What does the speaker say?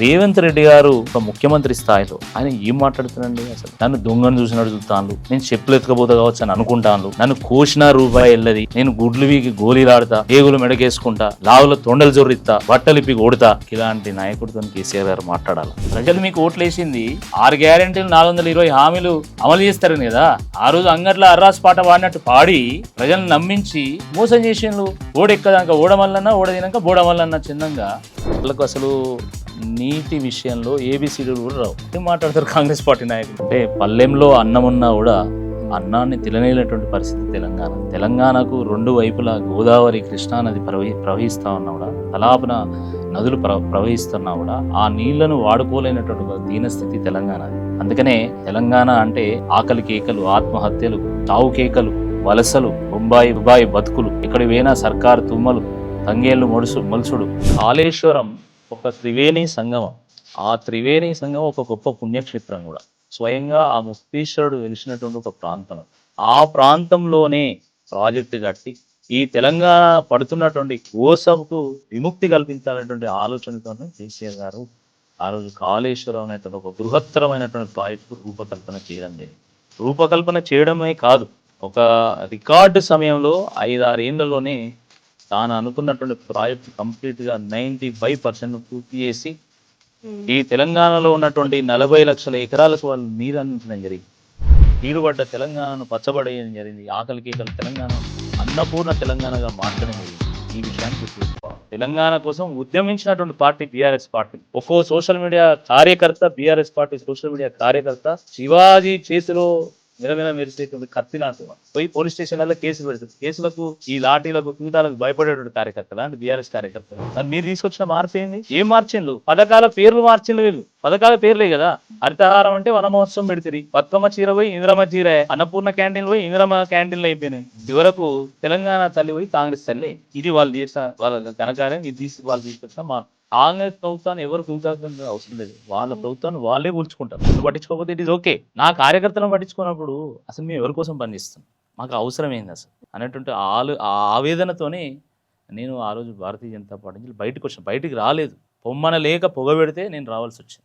రేవంత్ రెడ్డి గారు ఒక ముఖ్యమంత్రి స్థాయిలో ఆయన ఏం మాట్లాడుతున్నాండి? అసలు నన్ను దొంగను చూసినట్టు చూస్తాను, నేను చెప్పులు ఎత్తుకపోతా కావచ్చు అని అనుకుంటాను, నన్ను కోసిన రూపాయి వెళ్ళది, నేను గుడ్లు వీకి గోళీలాడతా, ఏగులు మెడకేసుకుంటా, లావుల తొండలు జొర్రిస్తా, బట్టలు ఇప్పి కొడతా. ఇలాంటి నాయకుడితో కేసీఆర్ గారు మాట్లాడాలి. ప్రజలు మీకు ఓట్లేసింది 6 గ్యారెంటీలు 420 హామీలు అమలు చేస్తారని కదా. ఆ రోజు అంగట్ల అర్రాస్ పాట పాడినట్టు పాడి ప్రజలను నమ్మించి మోసం చేసిండ్రు. ఓడెక్కదాక ఓడమల్లన్నా, ఓడదినాక బోడమల్లన్నా చిన్నంగా. వాళ్ళకు అసలు నీటి విషయంలో ఏబిసిడీలు కూడా రావు. ఏం మాట్లాడతారు కాంగ్రెస్ పార్టీ నాయకులు? అంటే పల్లెంలో అన్నం ఉన్నా కూడా అన్నాన్ని తినలేనటువంటి పరిస్థితి తెలంగాణకు 2 వైపులా గోదావరి, కృష్ణా నది ప్రవహిస్తా ఉన్నా కూడా, తలాపున నదులు ప్రవహిస్తున్నా కూడా ఆ నీళ్లను వాడుకోలేనటువంటి ఒక దీనస్థితి తెలంగాణది. అందుకనే తెలంగాణ అంటే ఆకలి కేకలు, ఆత్మహత్యలు, చావు కేకలు, వలసలు, బొంబాయి బతుకులు, ఎక్కడి పోయినా సర్కారు తుమ్మలు, తంగేళ్లు మొలుసుడు. కాళేశ్వరం ఒక త్రివేణి సంగమం. ఆ త్రివేణి సంగమం ఒక గొప్ప పుణ్యక్షేత్రం కూడా. స్వయంగా ఆ ముక్తీశ్వరుడు వెలిసినటువంటి ఒక ప్రాంతం. ఆ ప్రాంతంలోనే ప్రాజెక్టు కట్టి ఈ తెలంగాణ పడుతున్నటువంటి కోసంకు విముక్తి కల్పించాలనేటువంటి ఆలోచనతోనే కేసీఆర్ గారు ఆ రోజు కాళేశ్వరం అనేటువంటి ఒక బృహత్తరమైనటువంటి ప్రాజెక్టు రూపకల్పన చేయడమే కాదు, ఒక రికార్డు సమయంలో 5-6 ఏళ్లలోనే తాను అనుకున్నటువంటి ప్రాజెక్ట్ కంప్లీట్ గా 95% పూర్తి చేసి ఈ తెలంగాణలో ఉన్నటువంటి 40 లక్షల ఎకరాలకు వాళ్ళు నీరు అందించడం జరిగింది. నీరుపడ్డ తెలంగాణను పచ్చబడేయడం జరిగింది. ఆకలి కేకలు తెలంగాణ అన్నపూర్ణ తెలంగాణగా మార్చడం జరిగింది. ఈ విషయాన్ని గుర్తుంచుకోవాలి. తెలంగాణ కోసం ఉద్యమించినటువంటి పార్టీ బీఆర్ఎస్ పార్టీ. ఒక్కో సోషల్ మీడియా కార్యకర్త, బీఆర్ఎస్ పార్టీ సోషల్ మీడియా కార్యకర్త శివాజీ చేతిలో నిలమిల మెరిసేటువంటి కత్తి లాంటి పోయి పోలీస్ స్టేషన్లలో కేసులు పెడుతుంది. కేసులకు, ఈ లాఠీలకు, కుంటాలకు భయపడేటువంటి కార్యకర్తలు అంటే బీఆర్ఎస్ కార్యకర్తలు. మరి మీరు తీసుకొచ్చిన మార్పు ఏంది? ఏం మార్చిండ్రు? పథకాల పేర్లు మార్చిండ్రు వీళ్ళు. పథకాల పేర్లే కదా. హరితహారం అంటే వన మహోత్సవం పెడితే, బతుకమ్మ చీర పోయి ఇందిరమ్మ చీర, అన్నపూర్ణ క్యాంటీన్ పోయి ఇందిరమ్మ క్యాంటీన్లు అయిపోయినాయి. చివరకు తెలంగాణ తల్లి పోయి కాంగ్రెస్ తల్లి. ఇది వాళ్ళు చేసిన వాళ్ళ ఘనకార్యం. ఇది వాళ్ళు తీసుకొచ్చిన మార్పు. కాంగ్రెస్ ప్రభుత్వాన్ని ఎవరు కూల్చాల్సిన అవసరం లేదు. వాళ్ళ ప్రభుత్వాన్ని వాళ్ళే కూల్చుకుంటారు. నువ్వు పట్టించుకోకపోతే ఇట్ ఈస్ ఓకే. నా కార్యకర్తలను పట్టించుకున్నప్పుడు అసలు మేము ఎవరి కోసం పనిచేస్తాం, మాకు అవసరం ఏంది అసలు అనేటువంటి ఆవేదనతోనే నేను ఆ రోజు భారతీయ జనతా పార్టీ నుంచి బయటకు రాలేదు. పొమ్మన లేక పొగ పెడితే నేను రావాల్సి వచ్చింది.